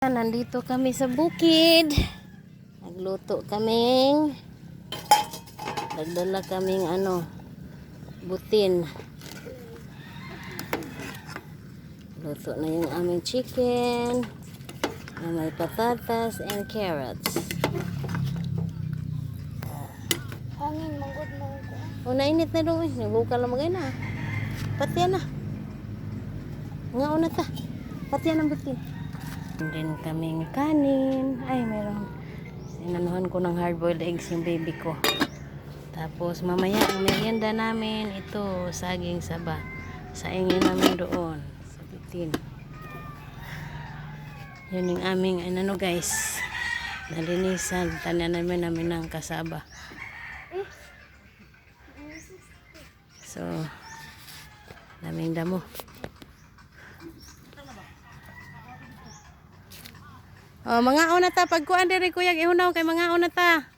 Nandito kami sa bukid. Nagluto kaming nagdala kaming butin. Luto na yung aming chicken na may patatas and carrots. Hangin, manggod mo ko. O, nainit na doon. Nagbuka lang magay na. Patiyan na. Nga una ta. Patiyan ang butin. Din kaming kanin. Ay, meron. Sinanuhan ko ng hard-boiled eggs yung baby ko. Tapos, mamaya, ang merienda namin, ito, saging saba. Saingin namin doon. Sa bitin. Yun yung aming, guys. Nalinisan. Tanaman namin ng kasaba. So, daming damo. Oh, mga una ta pagkuan diri kuya ihunaw kay mga una ta.